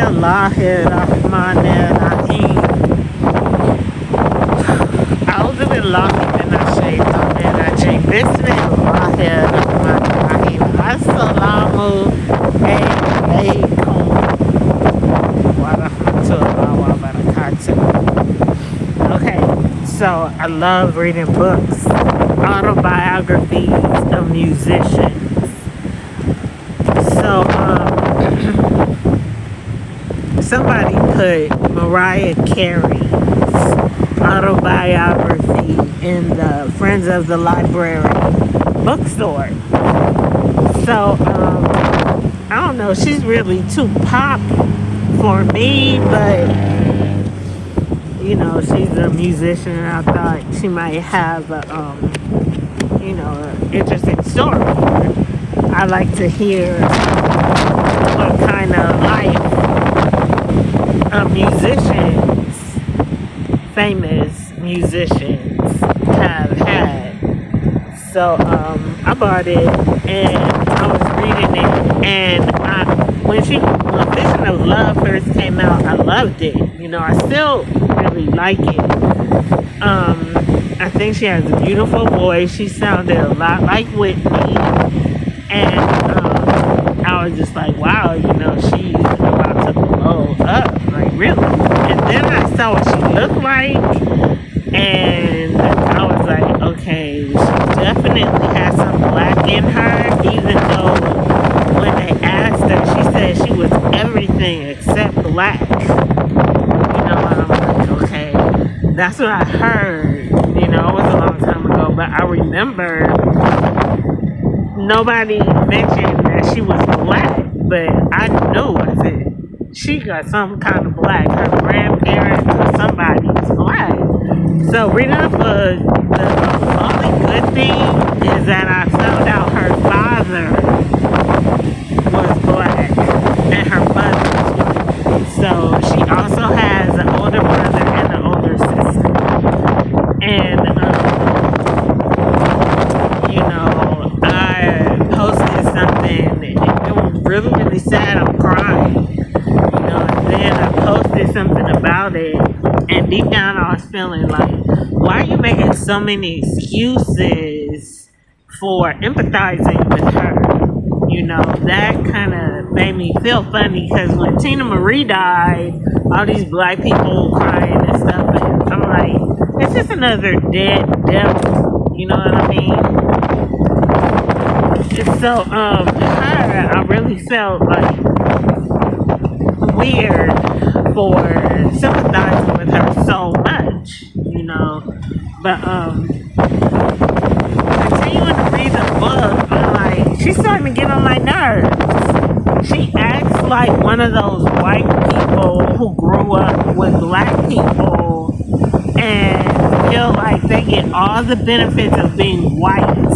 Bismillahirrahmanirrahim. أعوذ بالله من الشيطان الرجيم. بسم الله الرحمن الرحيم. Assalamu alaikum wa rahmatullahi wa barakatuh. Okay, so I love reading books, autobiographies of musicians. So, somebody put Mariah Carey's autobiography in the Friends of the Library bookstore. So, I don't know, she's really too pop for me, but she's a musician, and I thought she might have an interesting story. I like to hear what kind of life musicians, famous musicians, have had. So I bought it and I was reading it, and when Vision of Love first came out, I loved it. I still really like it. I think she has a beautiful voice. She sounded a lot like Whitney, and I was just like, wow, she's about to blow up, like really. And then I saw what she looked like, and I was like, okay, she definitely has some black in her, even though when they asked her, she said she was everything except black. And I'm like, okay, that's what I heard. It was a long time ago, but I remember nobody mentioned that she was black, but I knew, I said, she got some kind of black. Her grandparents or somebody's black. So reading the book, the only good thing is that I found out her father was black and her mother was white. So she also has an older brother and an older sister. And I posted something. It was really, really sad. I'm crying. And then I posted something about it, and deep down I was feeling like, why are you making so many excuses for empathizing with her? That kind of made me feel funny, because when Tina Marie died, all these black people crying and stuff, and I'm like, it's just another dead devil, you know what I mean? So, I really felt like weird for sympathizing with her so much, But continuing to read the book, I'm like, she's starting to get on my nerves. She acts like one of those white people who grew up with black people and feel like they get all the benefits of being white.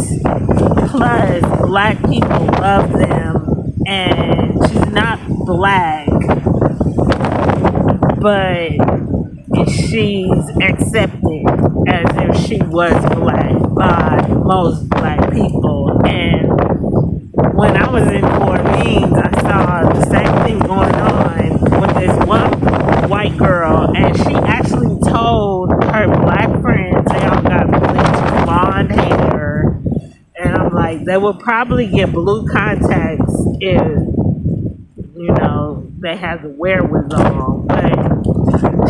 Plus, black people love them, and she's not black, but she's accepted as if she was black by most black people. And when I was in New Orleans, I saw the same thing going on with this one white girl, and she actually told her black friends they all got bleached blonde hair, and I'm like, they would probably get blue contacts if they had the wherewithal. But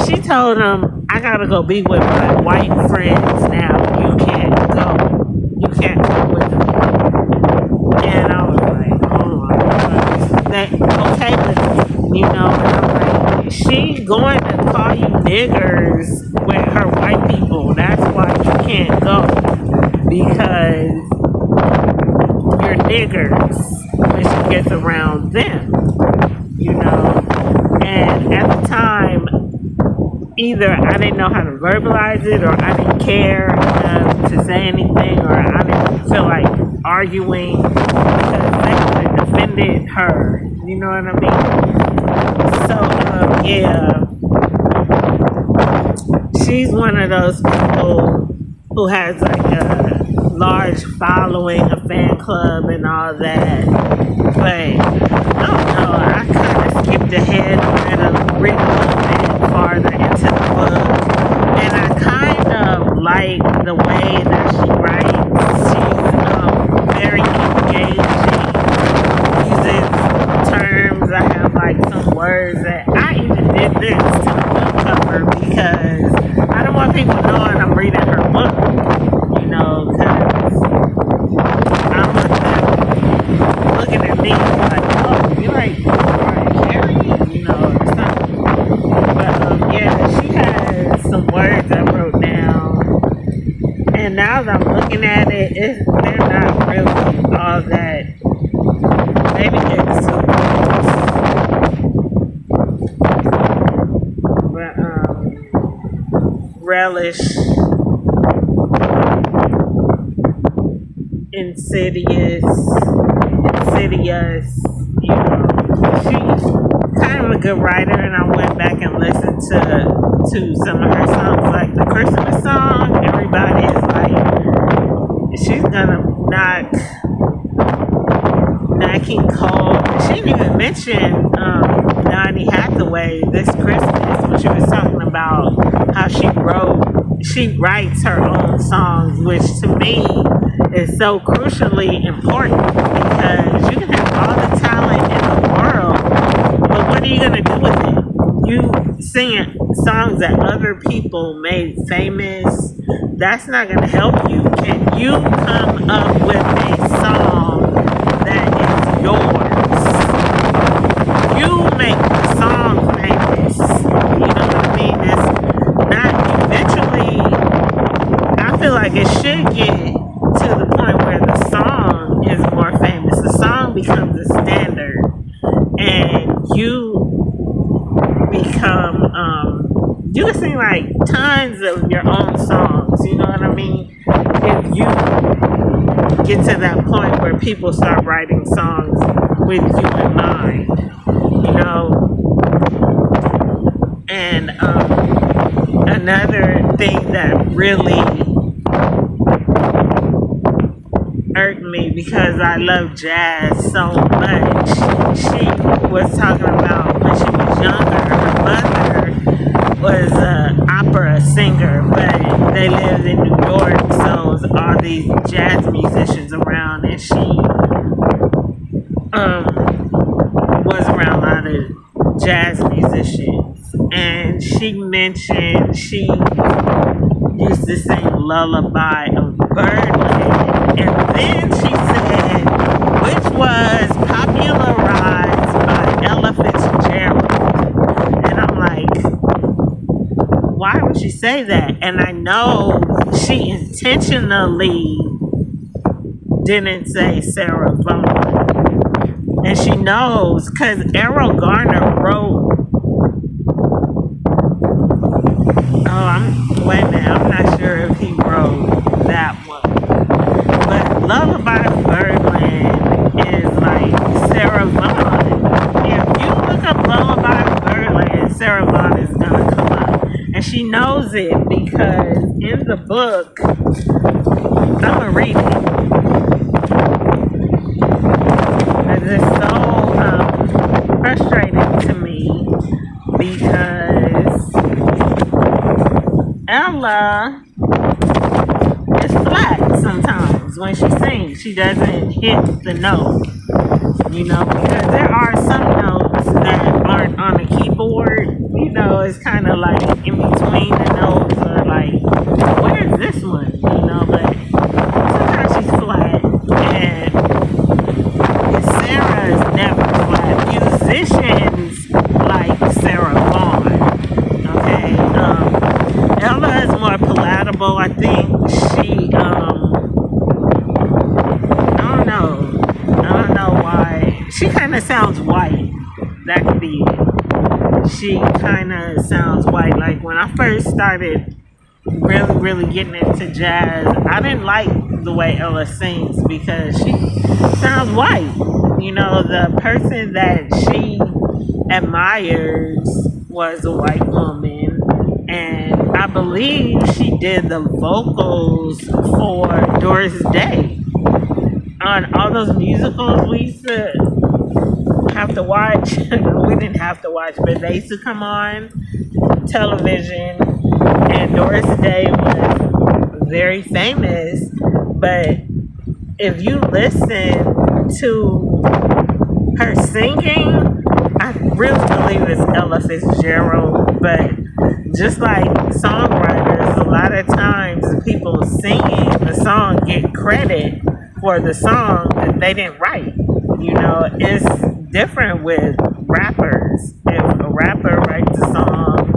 she told them, I gotta go be with my white friends now. You can't go. You can't go with me. And I was like, oh my God. Okay, but and I'm like, she going to call you niggers with her white people. That's why you can't go. Because you're niggers when she gets around them. And at the time, either I didn't know how to verbalize it, or I didn't care enough to say anything, or I didn't feel like arguing, because they could have defended her. You know what I mean? So, she's one of those people who has like a large following, a fan club, and all that. But I don't know. I kind of skipped ahead when words that I even did this to the book cover because I don't want people knowing I'm reading her book, you know, because I'm looking at me like, oh, you like Mariah Carey, you know, or something. But yeah, she has some words I wrote down, and now that I'm looking at it, they're not really all that. Maybe it's but relish, insidious, you know. She's kind of a good writer, and I went back and listened to some of her songs, like the Christmas song. Everybody is like, she's gonna knock Nat King Cole. She didn't even mention Donny Hathaway this Christmas when she was talking about how she writes her own songs, which to me is so crucially important because you can have all the talent in the world, but what are you going to do with it? You singing songs that other people made famous, that's not going to help you. Can you come up with a song that is yours? You make the song famous. You know what I mean? It's not eventually, I feel like it should get to the point where the song is more famous. The song becomes a standard, and you become, you can sing like tons of your own songs, you know what I mean? If you get to that point where people start writing songs with you in mind, you know. And another thing that really irked me because I love jazz so much, she was talking about when she was younger, her mother was an opera singer, but they lived in New York, so it was all these jazz musicians around, and she was around a lot of jazz musicians, and she mentioned she used to sing Lullaby of Birdland, and then she said, which was popularized by Ella Fitzgerald, and I'm like, why would she say that? And I know she intentionally didn't say Sarah Vaughan. And she knows because Errol Garner wrote. Wait a minute, I'm not sure if he wrote that one. But Lullaby of Birdland is like Sarah Vaughan. If you look up Lullaby of Birdland, Sarah Vaughan is gonna come up. And she knows it because in the book, I'm gonna read it. It's so frustrating to me because Ella is flat sometimes when she sings. She doesn't hit the note, you know, because there are some notes that aren't on the keyboard. You know, it's kind of like in between the notes or like, where's this one? You know, but sometimes she's flat and Sarah is never flat. Musicians like Sarah Vaughan, okay? Ella is more palatable. I think she, I don't know why. She kind of sounds white. That could be it. She kind of sounds white. Like when I first started really getting into jazz, I didn't like the way Ella sings because she sounds white. You know, the person that she admires was a white woman, and I believe she did the vocals for Doris Day on all those musicals we used to have to watch. We didn't have to watch, but they used to come on television, and Doris Day was very famous. But if you listen to her singing, I really believe it's Ella Fitzgerald, but just like songwriters, a lot of times the people singing the song get credit for the song that they didn't write. You know, it's different with rappers. If a rapper writes a song,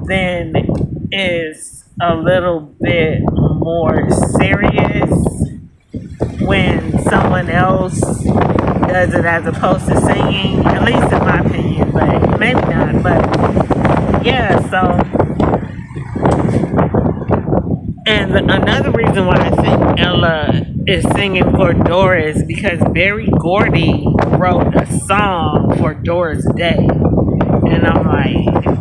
then it's a little bit more serious when someone else does it as opposed to singing, at least in my opinion, but maybe not. But yeah, so, and another reason why I think Ella is singing for Doris because Berry Gordy wrote a song for Doris Day. And I'm like,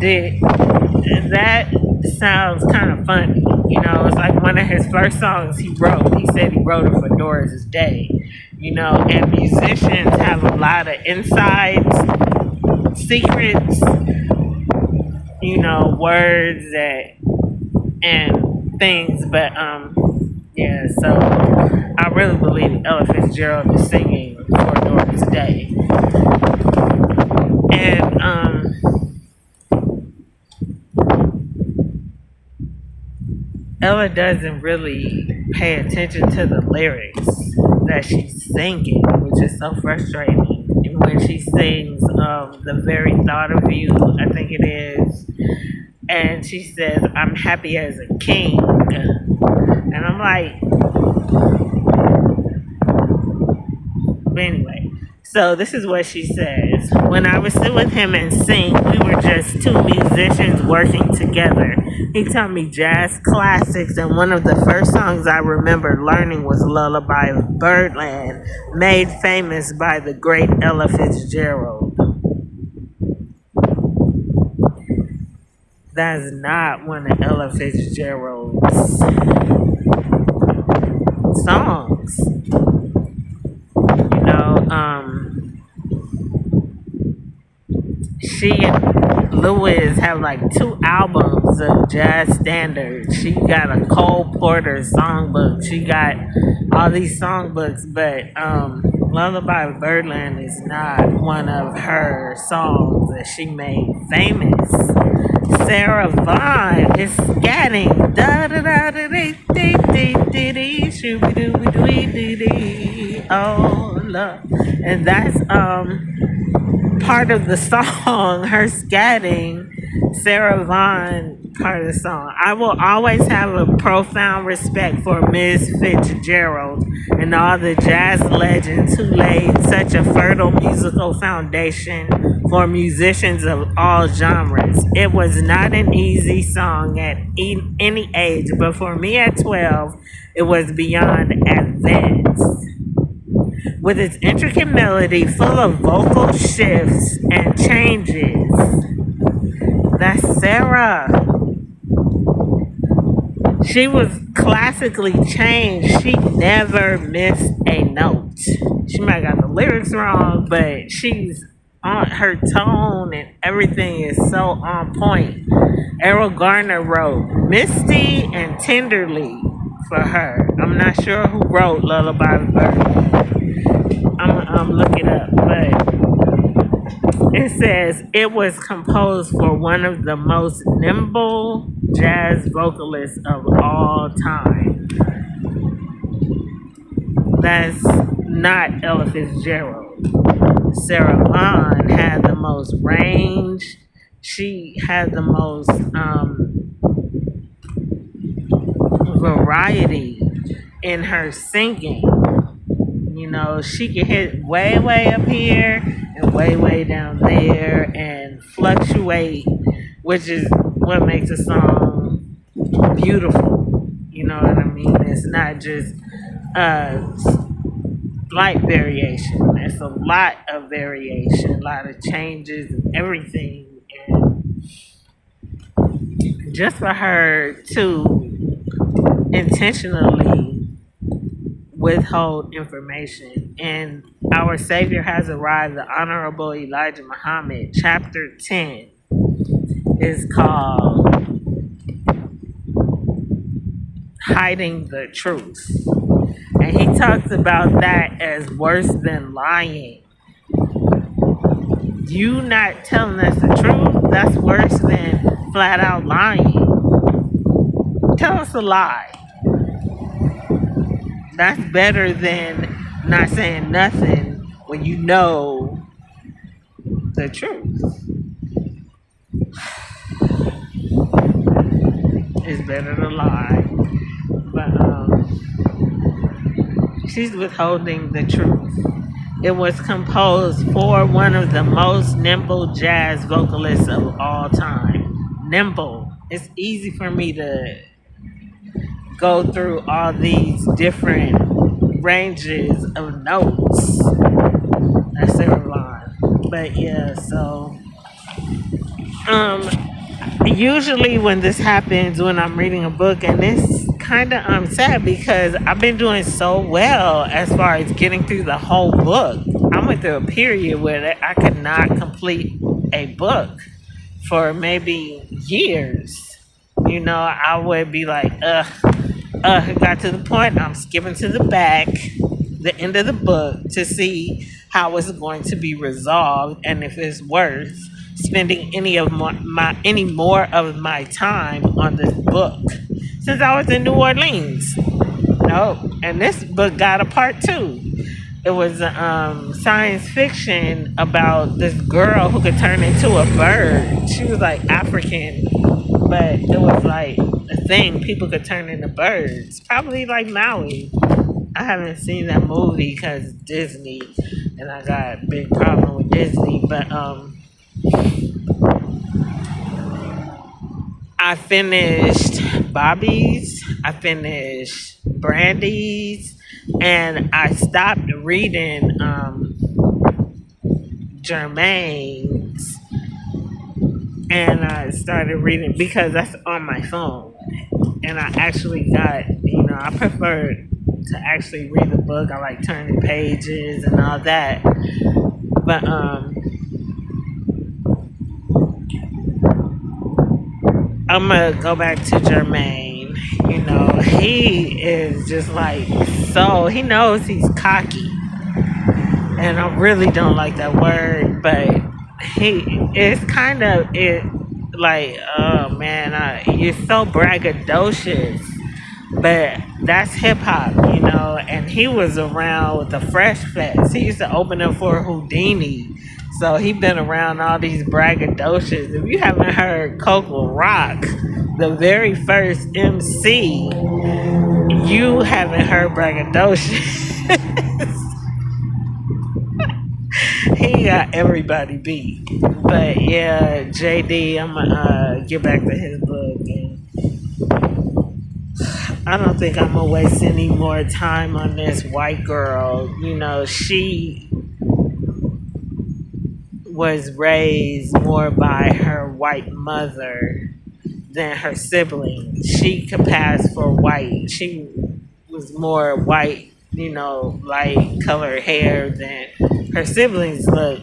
that sounds kind of funny. You know, it's like one of his first songs he wrote. He said he wrote it for Doris Day. You know, and musicians have a lot of insides, secrets, you know, words that and things. But yeah. So I really believe Ella Fitzgerald is singing for Doris Day, and Ella doesn't really pay attention to the lyrics that she's singing, which is so frustrating. And when she sings The Very Thought of You, I think it is, and she says, I'm happy as a king. And I'm like, but anyway, so this is what she says. When I would sit with him and sing, we were just two musicians working together. He taught me jazz classics, and one of the first songs I remember learning was Lullaby of Birdland, made famous by the great Ella Fitzgerald. That's not one of Ella Fitzgerald's songs. You know, she and Lewis have like 2 albums of jazz standards. She got a Cole Porter songbook. She got all these songbooks, but Lullaby of Birdland is not one of her songs that she made famous. Sarah Vaughan is scatting da da da da dee dee dee dee dee shooby dooby doo dee dee. Oh love, and that's part of the song, her scatting, Sarah Vaughan part of the song. I will always have a profound respect for Ms. Fitzgerald and all the jazz legends who laid such a fertile musical foundation for musicians of all genres. It was not an easy song at any age, but for me at 12, it was beyond advanced. With its intricate melody full of vocal shifts and changes. That's Sarah. She was classically trained. She never missed a note. She might have got the lyrics wrong, but she's on her tone and everything is so on point. Errol Garner wrote Misty and Tenderly for her. I'm not sure who wrote Lullaby of Birdland. I'm looking up, but it says it was composed for one of the most nimble jazz vocalists of all time. That's not Ella Fitzgerald. Sarah Vaughan had the most range. She had the most variety in her singing. You know, she can hit way, way up here and way, way down there and fluctuate, which is what makes a song beautiful. You know what I mean? It's not just slight variation. It's a lot of variation, a lot of changes and everything. And just for her to intentionally withhold information. And Our Savior Has Arrived, the Honorable Elijah Muhammad, chapter 10, is called Hiding the Truth. And he talks about that as worse than lying. you not telling us the truth, that's worse than flat out lying. Tell us a lie. That's better than not saying nothing when you know the truth. It's better to lie. But she's withholding the truth. It was composed for one of the most nimble jazz vocalists of all time. Nimble. It's easy for me to go through all these different ranges of notes. That's Sarah Vaughan. But yeah, so um usually when this happens when I'm reading a book, and it's kind of sad because I've been doing so well as far as getting through the whole book. I went through a period where I could not complete a book for maybe years. I would be like, it got to the point I'm skipping to the back, the end of the book, to see how it's going to be resolved and if it's worth spending any more of my time on this book. Since I was in New Orleans. Nope. And this book got a part two. It was science fiction about this girl who could turn into a bird. She was like African, but it was like a thing. People could turn into birds. Probably like Maui. I haven't seen that movie because Disney, and I got a big problem with Disney. But I finished Bobby's, I finished Brandy's, and I stopped reading Jermaine's, and I started reading because that's on my phone. And I actually got, I prefer to actually read the book. I like turning pages and all that. But I'm gonna go back to Jermaine. He is just like, so he knows he's cocky, and I really don't like that word, but it's kind of it. Like, oh man, you're so braggadocious, but that's hip hop, And he was around with the Fresh Fest. He used to open up for Houdini. So he been around all these braggadocious. If you haven't heard Coco Rock, the very first MC, you haven't heard braggadocious. He got everybody beat. But yeah, JD, I'm gonna get back to his book. And I don't think I'm gonna waste any more time on this white girl. She was raised more by her white mother than her siblings. She could pass for white. She was more white, light colored hair than her siblings look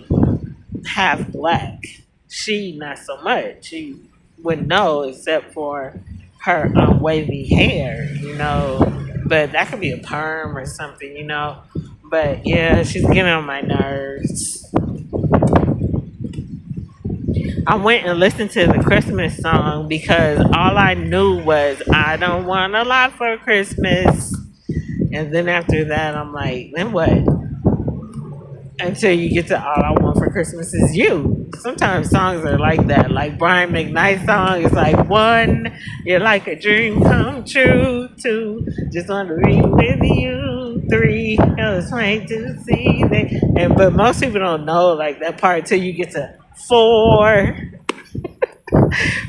half black. She not so much. She wouldn't know except for her wavy hair, But that could be a perm or something, But yeah, she's getting on my nerves. I went and listened to the Christmas song because all I knew was I don't want a lot for Christmas. And then after that, I'm like, then what? Until you get to all I want for Christmas is you. Sometimes songs are like that. Like Brian McKnight's song is like, one, you're like a dream come true. Two, just want to be with you. Three, I was trying to see that. But most people don't know like that part till you get to 4.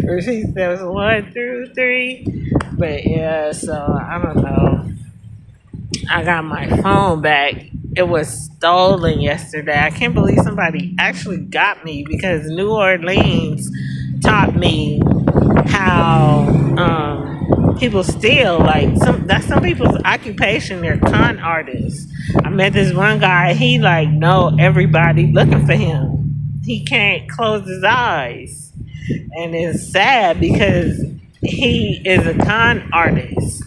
Or she says 1 through 3. But yeah, so I don't know. I got my phone back. It was stolen yesterday. I can't believe somebody actually got me because New Orleans taught me how people steal. Like that's some people's occupation. They're con artists. I met this one guy. He know everybody looking for him. He can't close his eyes, and it's sad because he is a con artist.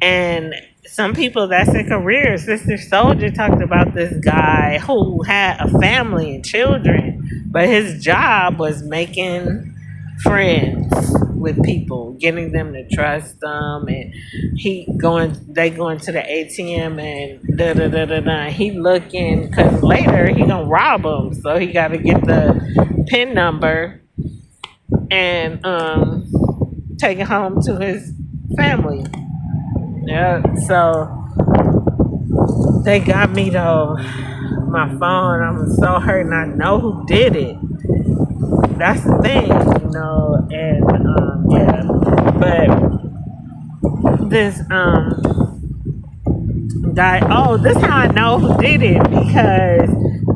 And some people, that's their career. Sister Soldier talked about this guy who had a family and children, but his job was making friends with people, getting them to trust them, and they going to the ATM and da da da da da. He looking because later he gonna rob them, so he got to get the pin number and take it home to his family. Yeah, so they got me though. My phone, I'm so hurt, and I know who did it. That's the thing, and yeah. But this guy, oh, this how I know who did it, because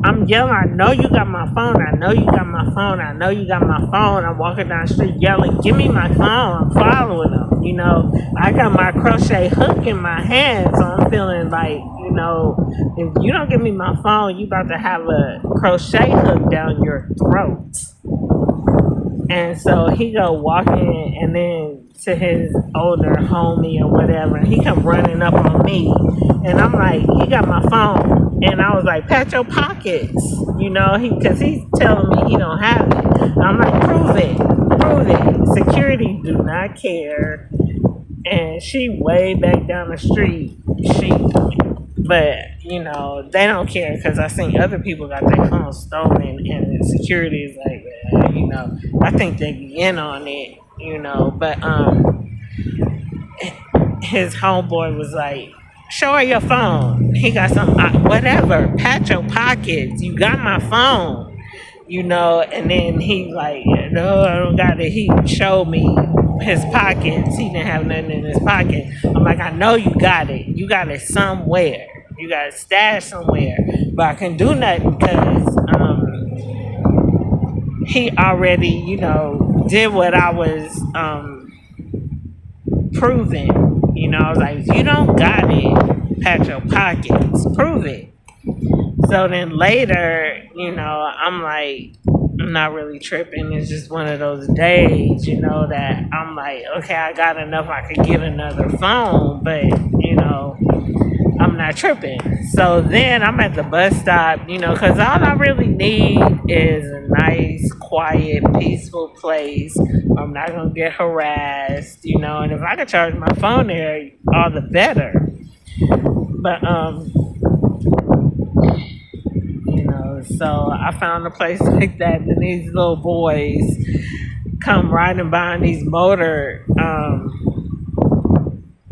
I'm yelling, I know you got my phone, I know you got my phone, I know you got my phone. I'm walking down the street yelling, give me my phone. I'm following them. I got my crochet hook in my hand, so I'm feeling like, if you don't give me my phone, you about to have a crochet hook down your throat. And so he go walking, and then to his older homie or whatever, and he come running up on me, and I'm like, he got my phone, and I was like, pat your pockets, because he's telling me he don't have it. I'm like, prove it. Security do not care. And she way back down the street. But they don't care, because I seen other people got their phones stolen, and security is like, I think they be in on it, But his homeboy was like, show her your phone. He got some, whatever, pat your pockets. You got my phone. And then he like, no, I don't got it. He showed me his pockets. He didn't have nothing in his pocket. I'm like, I know you got it. You got it somewhere. You got it stashed somewhere. But I can do nothing because he already, did what I was proving. I was like, if you don't got it, pat your pockets. Prove it. So then later, I'm like, I'm not really tripping. It's just one of those days, that I'm like, okay, I got enough. I could get another phone, but, I'm not tripping. So then I'm at the bus stop, because all I really need is a nice, quiet, peaceful place. I'm not going to get harassed, and if I could charge my phone there, all the better. But, so I found a place like that, and these little boys come riding by on these motor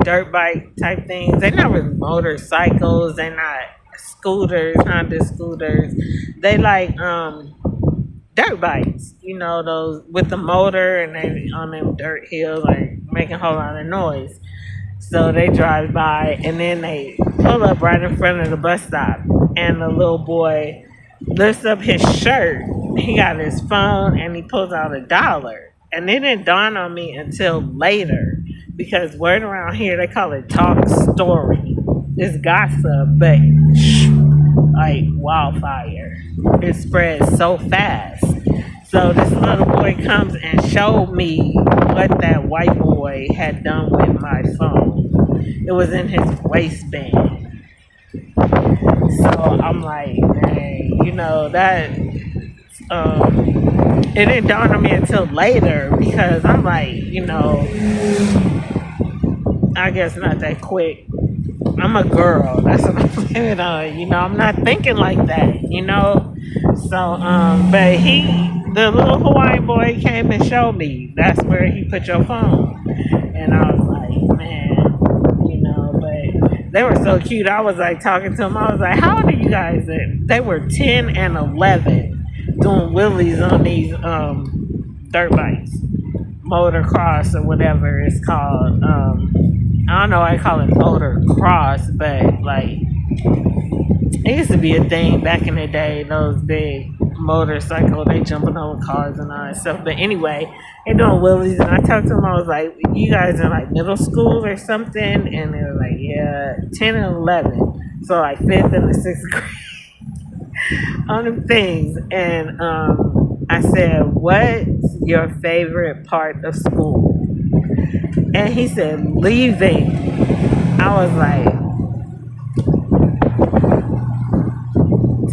dirt bike type things. They're not really motorcycles, they're not scooters, Honda scooters. They like dirt bikes, those with the motor, and they on them dirt hills, like making a whole lot of noise. So they drive by, and then they pull up right in front of the bus stop, and the little boy lifts up his shirt. He got his phone, and he pulls out $1. And it didn't dawn on me until later, because word around here, they call it talk story. It's gossip, but like wildfire. It spreads so fast. So this little boy comes and showed me what that white boy had done with my phone. It was in his waistband. So I'm like, dang, that it didn't dawn on me until later, because I'm like, I guess not that quick. I'm a girl. That's what I'm blaming on. I'm not thinking like that, So, but the little Hawaiian boy came and showed me that's where he put your phone. And I was like, man, but they were so cute. I was like talking to them. I was like, how old are you guys? They were 10 and 11 doing wheelies on these dirt bikes. Motocross or whatever it's called. I don't know why I call it motocross, but like it used to be a thing back in the day, those big motorcycle, they jumping on cars and all that stuff. But anyway, they doing wheelies, and I talked to them, I was like, you guys in like middle school or something? And they were like, yeah, 10 and 11. So like 5th and the 6th grade on them things. And I said, what's your favorite part of school? And he said, leaving. I was like,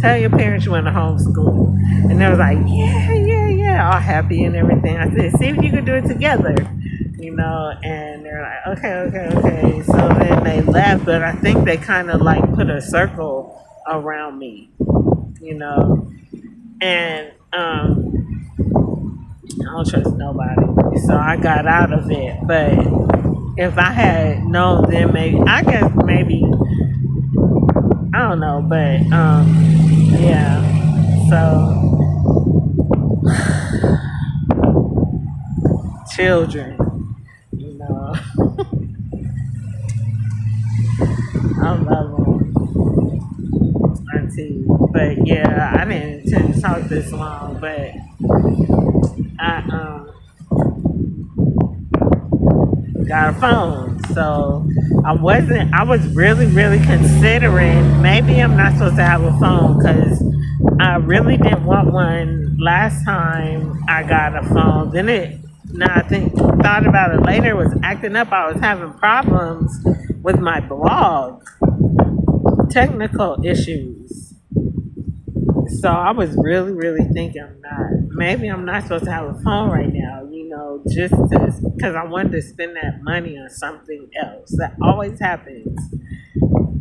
tell your parents you want to homeschool. And they was like, yeah, all happy and everything. I said, see if you can do it together, and they're like, okay. So then they left, but I think they kind of like put a circle around me, and I don't trust nobody. So I got out of it. But if I had known then maybe, I don't know, but yeah. So children, I love them, auntie. But yeah, I didn't intend to talk this long, but I got a phone. So I was really, really considering maybe I'm not supposed to have a phone because I really didn't want one last time I got a phone. Now I thought about it later, it was acting up. I was having problems with my blog, technical issues. So I was really, really thinking maybe I'm not supposed to have a phone right now, just because I wanted to spend that money on something else. That always happens.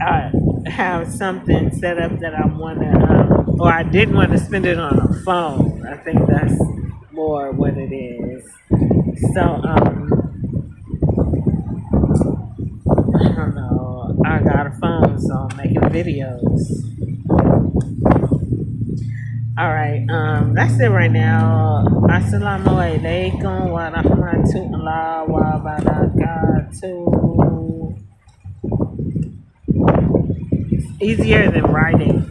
I have something set up that I want to, or I didn't want to spend it on a phone. I think that's more what it is. So, I don't know. I got a phone, so I'm making videos. Alright, that's it right now. Assalamu alaikum wa rahmatullahi wa barakatuh. Easier than writing.